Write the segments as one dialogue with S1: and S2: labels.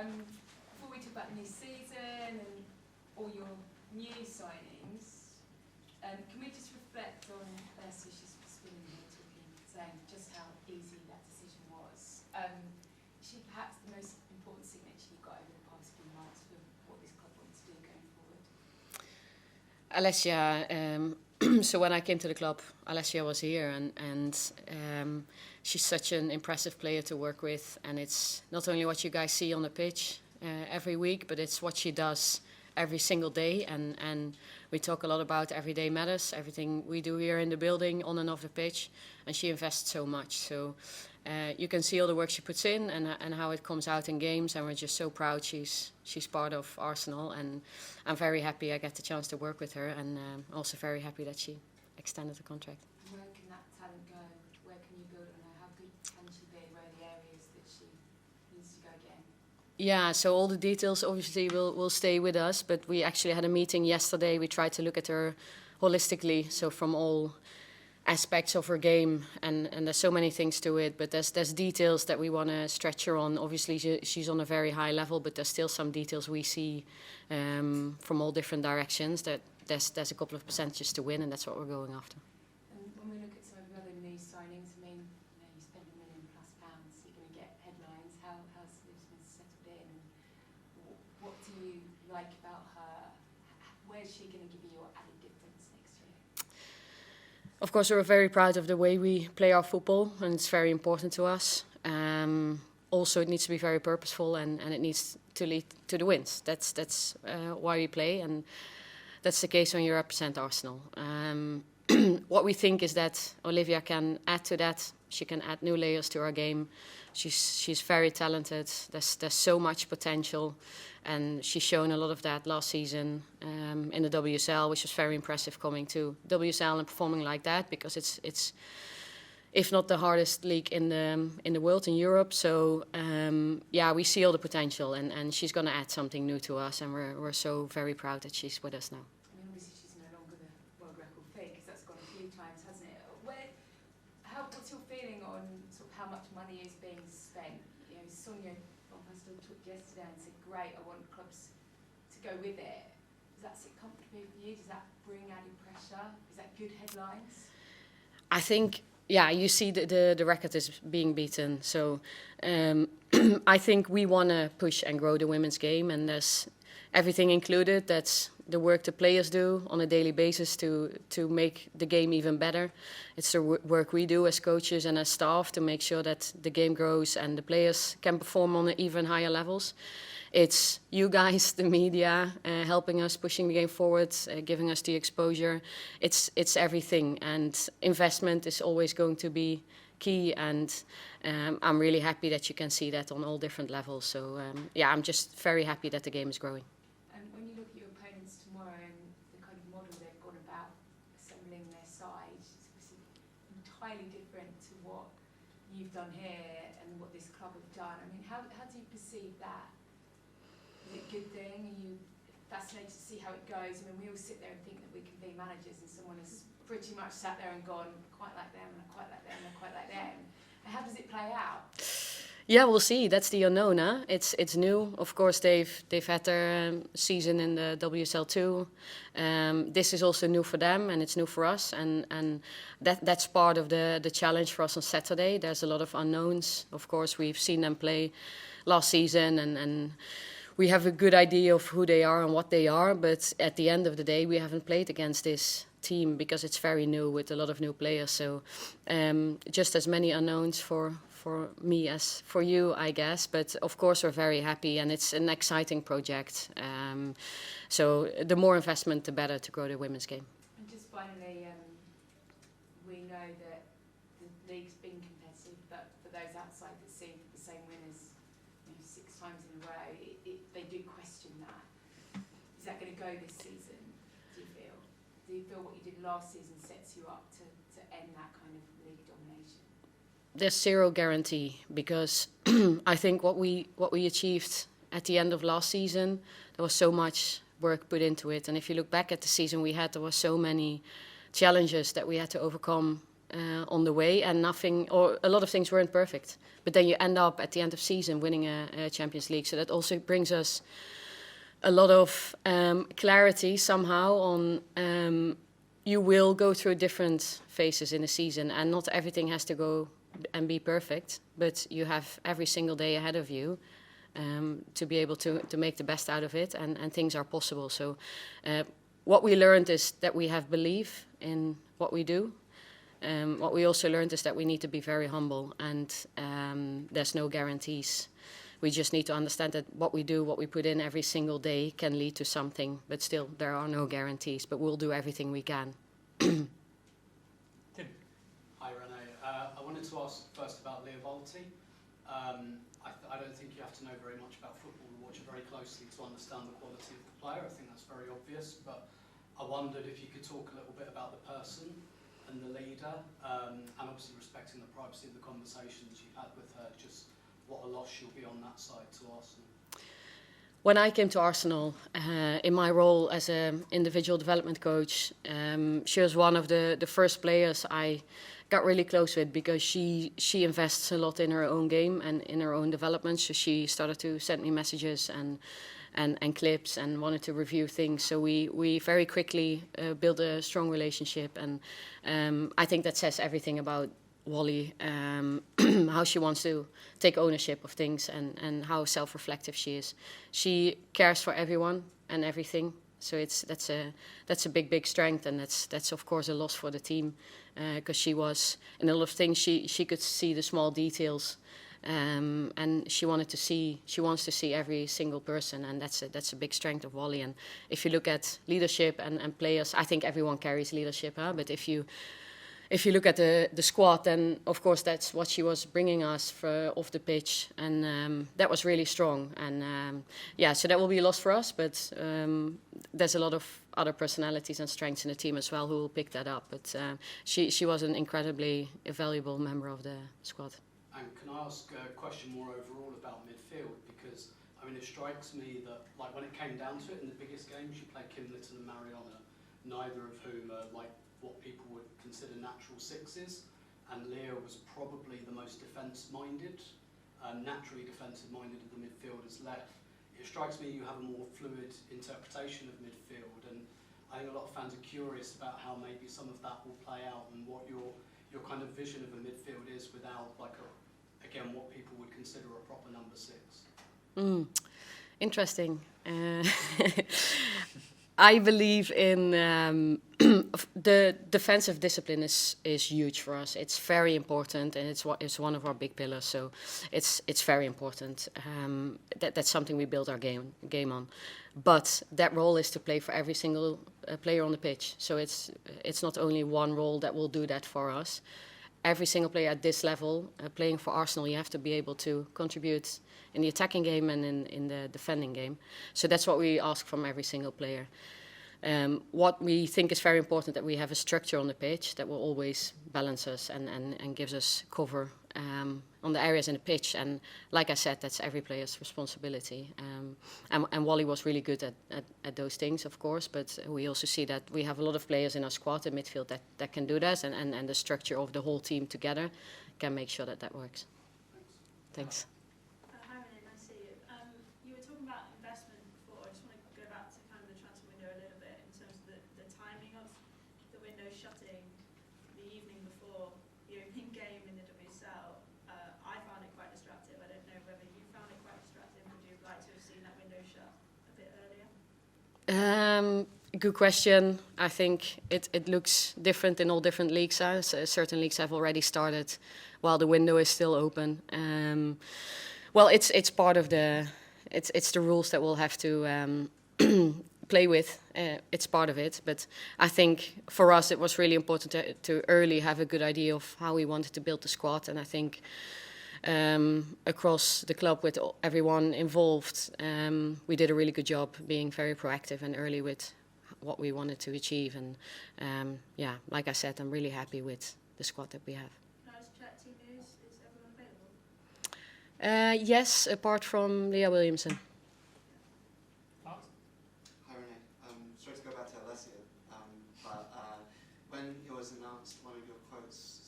S1: Before we talk about the new season and all your new signings, can we just reflect on Alessia? She's been here talking, saying just how easy that decision was. Is she perhaps the most important signature you got over the past few months for what this club wants to do going forward?
S2: Alessia, so when I came to the club, Alessia was here, and she's such an impressive player to work with. And it's not only what you guys see on the pitch every week, but it's what she does every single day. And we talk a lot about everyday matters, everything we do here in the building, on and off the pitch. And she invests so much. So you can see all the work she puts in and how it comes out in games. And we're just so proud she's part of Arsenal. And I'm very happy I get the chance to work with her. And also very happy that she extended the contract.
S1: Where can that talent go? Where can you build on her? How good can she be? Where are the areas that she needs to go again?
S2: Yeah, so all the details obviously will stay with us, but we actually had a meeting yesterday. We tried to look at her holistically, so from all aspects of her game, and there's so many things to it, but there's details that we want to stretch her on. Obviously she's on a very high level, but there's still some details we see from all different directions that there's a couple of percentages to win, and that's what we're going after.
S1: And when we look at some of the other new signings, I mean, you spend £1 million+, you're going to get headlines. How's Liv Smith settled in? And what do you like about her? Where's she going to give you your added difference next year?
S2: Of course, we're very proud of the way we play our football, and it's very important to us. Also, it needs to be very purposeful, and it needs to lead to the wins. That's why we play, and that's the case when you represent Arsenal. What we think is that Olivia can add to that. She can add new layers to our game. She's very talented. There's so much potential, and she's shown a lot of that last season in the WSL, which was very impressive coming to WSL and performing like that, because it's if not the hardest league in the world, in Europe. So yeah, we see all the potential, and she's going to add something new to us, and we're so very proud that she's with us now.
S1: I mean, obviously she's no longer the world record fake, because that's gone a few times, hasn't it? What's your feeling on sort of how much money is being spent? You know, Sonia Bonpastor talked yesterday and said, "Great, I want clubs to go with it." Does that sit comfortably for you? Does that bring added pressure? Is that good headlines?
S2: I think, yeah, you see the record is being beaten. So I think we want to push and grow the women's game, and there's everything included. That's the work the players do on a daily basis to make the game even better. It's the work we do as coaches and as staff to make sure that the game grows and the players can perform on even higher levels. It's you guys, the media, helping us, pushing the game forward, giving us the exposure. It's everything, and investment is always going to be key, and I'm really happy that you can see that on all different levels. So yeah, I'm just very happy that the game is growing.
S1: And when you look at your opponents tomorrow and the kind of model they've gone about assembling their side, it's entirely different to what you've done here and what this club have done. I mean, how do you perceive that? Is it a good thing? Are you fascinated to see how it goes? I mean, we all sit there and think that we can be managers, and someone has pretty much sat there and gone, quite like them, and I quite like them, and I quite like them. And how does it play out?
S2: Yeah, we'll see. That's the unknown, huh? It's new. Of course, they've had their season in the WSL too. This is also new for them, and it's new for us, and that's part of the challenge for us on Saturday. There's a lot of unknowns. Of course, we've seen them play last season, and we have a good idea of who they are and what they are, but at the end of the day, we haven't played against this team because it's very new with a lot of new players. So just as many unknowns for me as for you, I guess. But of course, we're very happy, and it's an exciting project. So the more investment, the better to grow the women's game.
S1: And just finally, we know that the league's been competitive, but for those outside that see the same winners 6 times in a row, they do question that. Is that going to go this season, do you feel? Do you feel what you did last season sets you up to end that kind of league domination?
S2: There's zero guarantee, because I think what we achieved at the end of last season, there was so much work put into it. And if you look back at the season we had, there were so many challenges that we had to overcome on the way, and nothing, or a lot of things weren't perfect. But then you end up at the end of season winning a Champions League. So that also brings us a lot of clarity somehow on you will go through different phases in a season, and not everything has to go and be perfect, but you have every single day ahead of you to be able to make the best out of it, and things are possible. So what we learned is that we have belief in what we do. What we also learned is that we need to be very humble, and there's no guarantees. We just need to understand that what we do, what we put in every single day can lead to something, but still there are no guarantees, but we'll do everything we can.
S3: Tim. Hi Renee. I wanted to ask first about Lia Walt. I don't think you have to know very much about football to watch it very closely to understand the quality of the player. I think that's very obvious, but I wondered if you could talk a little bit about the person and the leader, and obviously respecting the privacy of the conversations you've had with her, just what a loss she'll be on that side to Arsenal.
S2: When I came to Arsenal, in my role as an individual development coach, she was one of the first players I got really close with, because she invests a lot in her own game and in her own development. So she started to send me messages and clips and wanted to review things. So we very quickly built a strong relationship, and I think that says everything about Wally, how she wants to take ownership of things, and how self-reflective she is. She cares for everyone and everything, so that's a big strength, and that's of course a loss for the team, because she was in a lot of things she could see the small details, and she wants to see every single person, and that's a big strength of Wally. And if you look at leadership and players, I think everyone carries leadership, but if you look at the squad, then of course that's what she was bringing us off the pitch, and that was really strong. And so that will be a loss for us, but there's a lot of other personalities and strengths in the team as well who will pick that up. But she was an incredibly valuable member of the squad.
S3: And can I ask a question more overall about midfield? Because I mean, it strikes me that, like, when it came down to it in the biggest games, you played Kim Little and Mariana, neither of whom are like what people would consider natural sixes, and Leah was probably the most defence-minded, naturally defensive-minded of the midfielders left. It strikes me you have a more fluid interpretation of midfield, and I think a lot of fans are curious about how maybe some of that will play out, and what your kind of vision of a midfield is without, like, again, what people would consider a proper number six.
S2: Interesting. I believe in the defensive discipline is huge for us. It's very important, and it's one of our big pillars. So it's very important. That's something we build our game on. But that role is to play for every single player on the pitch. So it's not only one role that will do that for us. Every single player at this level, playing for Arsenal, you have to be able to contribute in the attacking game and in the defending game. So that's what we ask from every single player. What we think is very important, that we have a structure on the pitch that will always balance us and gives us cover on the areas in the pitch. And like I said, that's every player's responsibility. And Wally was really good at those things, of course, but we also see that we have a lot of players in our squad in midfield that can do that, and the structure of the whole team together can make sure that works. Thanks.
S4: Hi Renee, nice to see you. You were talking about investment before. I just want to go back to kind of the transfer window a little bit in terms of the timing of the window shutting the evening before the opening game in the WSL. I found it quite distractive. I don't know whether you found it quite distractive. Would you have liked to have seen that window shut a bit earlier?
S2: Good question. I think it looks different in all different leagues. Certain leagues have already started while the window is still open. Well, it's part of it's the rules that we'll have to play with. It's part of it. But I think for us it was really important to early have a good idea of how we wanted to build the squad. And I think across the club with everyone involved, we did a really good job being very proactive and early with what we wanted to achieve. And like I said, I'm really happy with the squad that we have.
S4: Team news, is everyone available?
S2: Yes, apart from Leah Williamson.
S5: Hi Renee, sorry to go back to Alessia, but when it was announced, one of your quotes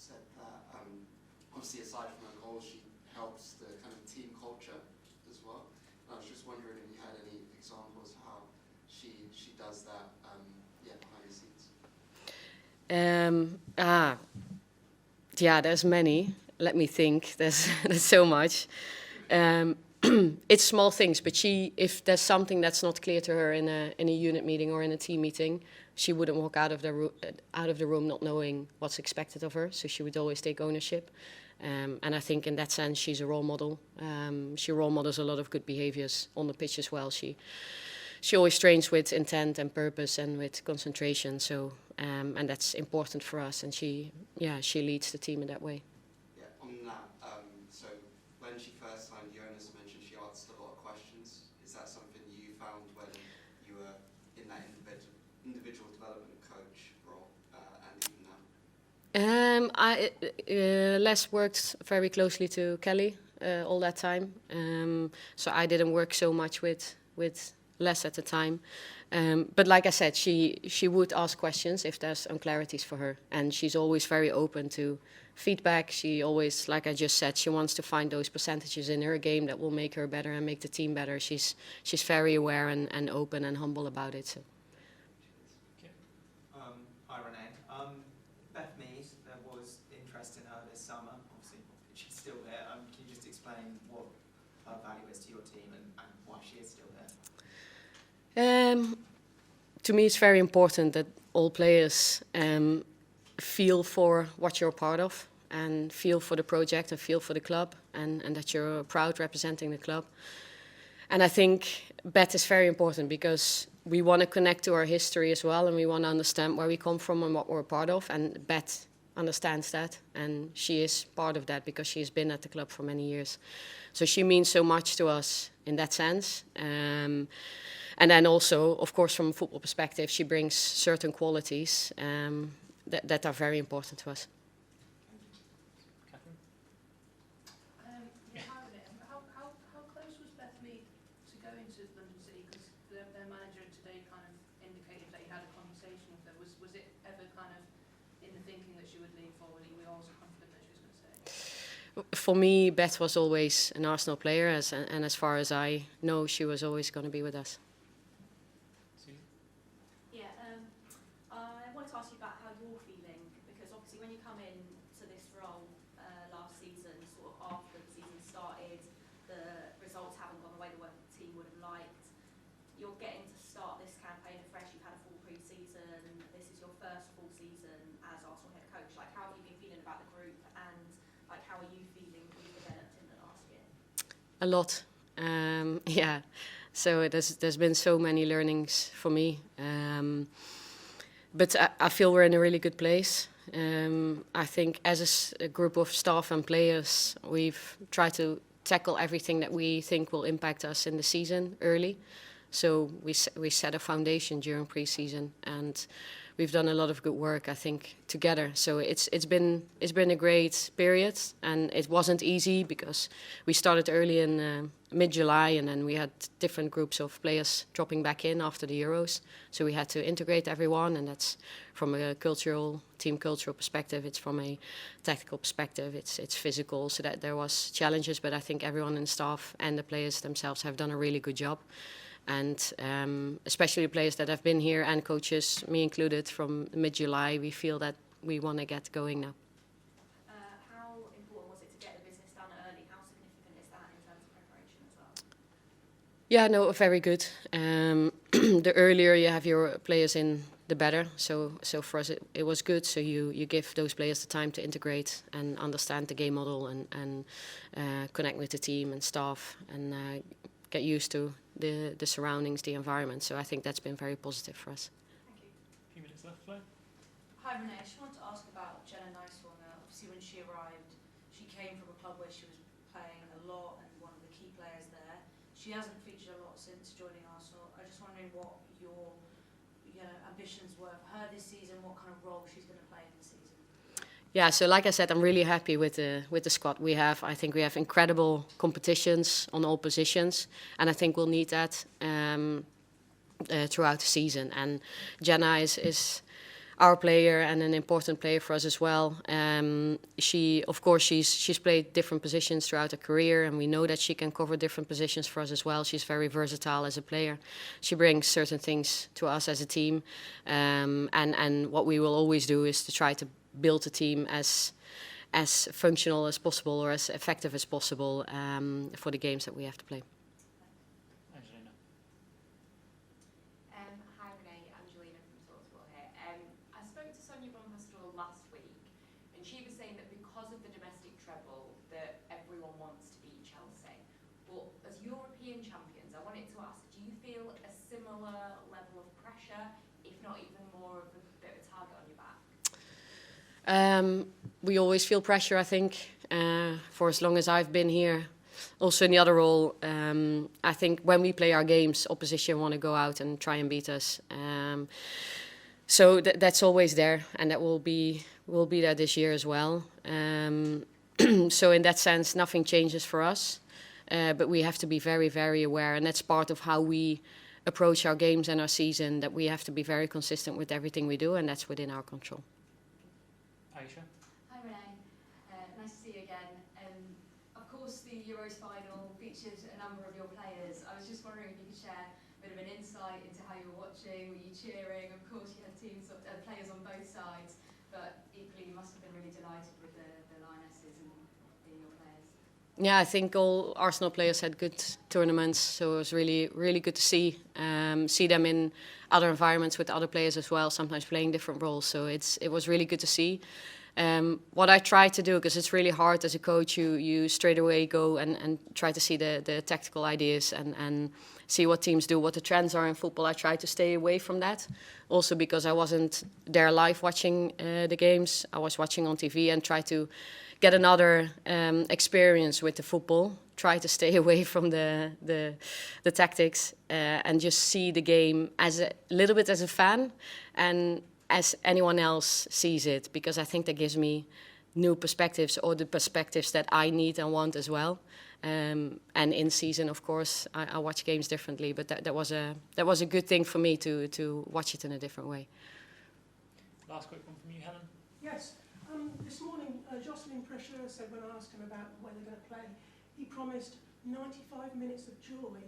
S5: whole, she helps the kind of team culture as well. And I was just wondering if you had any examples how she does that, behind the scenes.
S2: Yeah, there's many. Let me think. There's so much. It's small things, but if there's something that's not clear to her in a unit meeting or in a team meeting, she wouldn't walk out of the room not knowing what's expected of her. So she would always take ownership. And I think in that sense, she's a role model. She role models a lot of good behaviors on the pitch as well. She always trains with intent and purpose and with concentration. So and that's important for us. And she leads the team in that way.
S5: Yeah, on that, so when she first signed, Jonas mentioned she asked a lot of questions. Is that something you found when you were in that individual development coach role, and even now?
S2: Les worked very closely to Kelly all that time. So I didn't work so much with Les at the time. But like I said, she would ask questions if there's unclarities for her. And she's always very open to feedback. She always, like I just said, she wants to find those percentages in her game that will make her better and make the team better. She's very aware and open and humble about it. So.
S6: Okay. Hi Renee. Beth Mead, there was interest in her this summer. Obviously, she's still there. Can you just explain what her value is to your team and why she is still there?
S2: To me, it's very important that all players feel for what you're a part of and feel for the project and feel for the club and that you're proud representing the club. And I think Beth is very important because we want to connect to our history as well and we want to understand where we come from and what we're a part of. And Beth understands that and she is part of that because she has been at the club for many years. So she means so much to us in that sense. And then also, of course, from a football perspective, she brings certain qualities that are very important to us.
S6: Catherine?
S7: How close was Beth Mead to going to London City? Because their manager today kind of indicated that he had a conversation with her. Was it ever kind of in the thinking that she would leave, or were you also confident that she was going to stay?
S2: For me, Beth was always an Arsenal player, and as far as I know, she was always going to be with us.
S4: Yeah, I wanted to ask you about how you're feeling, because obviously when you come in to this role last season, sort of after the season started, the results haven't gone the way the team would have liked. You're getting to start this campaign afresh, you've had a full pre-season, this is your first full season as Arsenal head coach. Like, how have you been feeling about the group, and like, how are you feeling you've developed in the last year?
S2: A lot. Yeah. So there's been so many learnings for me. But I feel we're in a really good place. I think as a group of staff and players, we've tried to tackle everything that we think will impact us in the season early. So we set a foundation during pre-season and we've done a lot of good work, I think, together. So it's been a great period, and it wasn't easy because we started early in mid-July, and then we had different groups of players dropping back in after the Euros. So we had to integrate everyone, and that's from a team cultural perspective. It's from a tactical perspective. It's physical, so that there was challenges. But I think everyone in staff and the players themselves have done a really good job. And especially the players that have been here and coaches, me included, from mid-July, we feel that we want to get going now.
S4: How important was it to get the business done early? How significant is that in terms of preparation as well?
S2: Yeah, no, very good. The earlier you have your players in, the better. So for us, it was good. So you give those players the time to integrate and understand the game model and connect with the team and staff and get used to the surroundings, the environment. So I think that's been very positive for us.
S4: Thank you.
S6: A few minutes left, Flo.
S7: Hi Renee, I just wanted to ask about Jenna Nicewanger. Obviously when she arrived, she came from a club where she was playing a lot and one of the key players there. She hasn't featured a lot since joining Arsenal. I'm just wondering what your ambitions were for her this season, what kind of role she's going to play this season.
S2: Yeah, so like I said, I'm really happy with the squad we have. I think we have incredible competitions on all positions, and I think we'll need that throughout the season. And Jenna is our player and an important player for us as well. She's played different positions throughout her career, and we know that she can cover different positions for us as well. She's very versatile as a player. She brings certain things to us as a team, and what we will always do is to try to build a team as functional as possible or as effective as possible for the games that we have to play.
S8: Angelina.
S9: Hi Renee, Angelina from Talksport here. I spoke to Sonia Bonpastor last week, and she was saying that because of the domestic treble, that everyone wants to beat Chelsea. But as European champions, I wanted to ask, do you feel a similar level of pressure, if not even more of a bit of a target on your back?
S2: We always feel pressure, I think, for as long as I've been here. Also in the other role, I think when we play our games, opposition want to go out and try and beat us. So that's always there, and that will be there this year as well. So in that sense, nothing changes for us, but we have to be very, very aware, and that's part of how we approach our games and our season, that we have to be very consistent with everything we do, and that's within our control.
S8: Aisha.
S10: Hi Renee, nice to see you again. Of course the Euros final featured a number of your players. I was just wondering if you could share a bit of an insight into how you were watching, were you cheering? Of course you had players on both sides, but equally you must have been really delighted with the Lionesses and being your players.
S2: Yeah, I think all Arsenal players had good tournaments, so it was really, really good to see them in other environments with other players as well, sometimes playing different roles. So it was really good to see. What I try to do, because it's really hard as a coach, you straight away go and try to see the tactical ideas and see what teams do, what the trends are in football. I try to stay away from that, also because I wasn't there live watching the games. I was watching on TV and try to get another experience with the football. Try to stay away from the tactics and just see the game as a little bit as a fan and as anyone else sees it, because I think that gives me new perspectives, or the perspectives that I need and want as well. And in season, of course, I watch games differently, but that was a good thing for me to watch it in a different way.
S8: Last quick one from you, Helen.
S11: Yes. This morning, Jocelyn Pressure said when I asked him about when they're going to play, he promised 95 minutes of joy.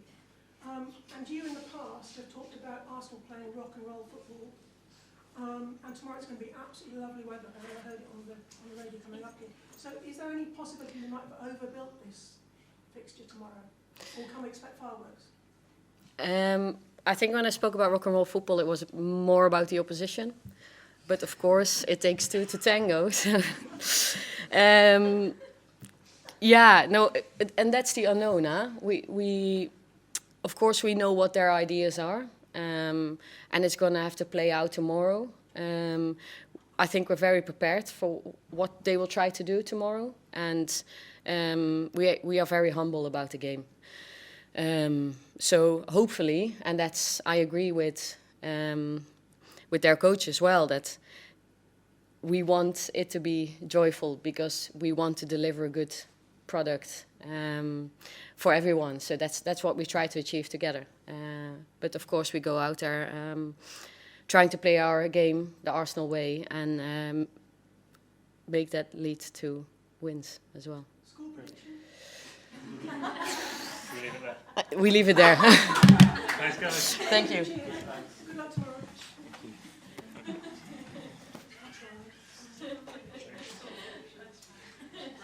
S11: And you in the past have talked about Arsenal playing rock and roll football. And tomorrow it's going to be absolutely lovely weather. I heard it on the radio coming up here. So is there any possibility you might have overbuilt this fixture tomorrow? Or can we expect fireworks?
S2: I think when I spoke about rock and roll football, it was more about the opposition. But of course, it takes two to tango. Yeah, no, and that's the unknown. Huh? We of course, we know what their ideas are, and it's going to have to play out tomorrow. I think we're very prepared for what they will try to do tomorrow, and we are very humble about the game. So hopefully, and I agree with their coach as well, that we want it to be joyful because we want to deliver a good product for everyone. So that's what we try to achieve together. But of course we go out there trying to play our game the Arsenal way and make that lead to wins as well.
S11: School prediction?
S8: We leave it there.
S2: We leave it there.
S8: Thanks, guys.
S2: Thank you.
S11: Good luck tomorrow.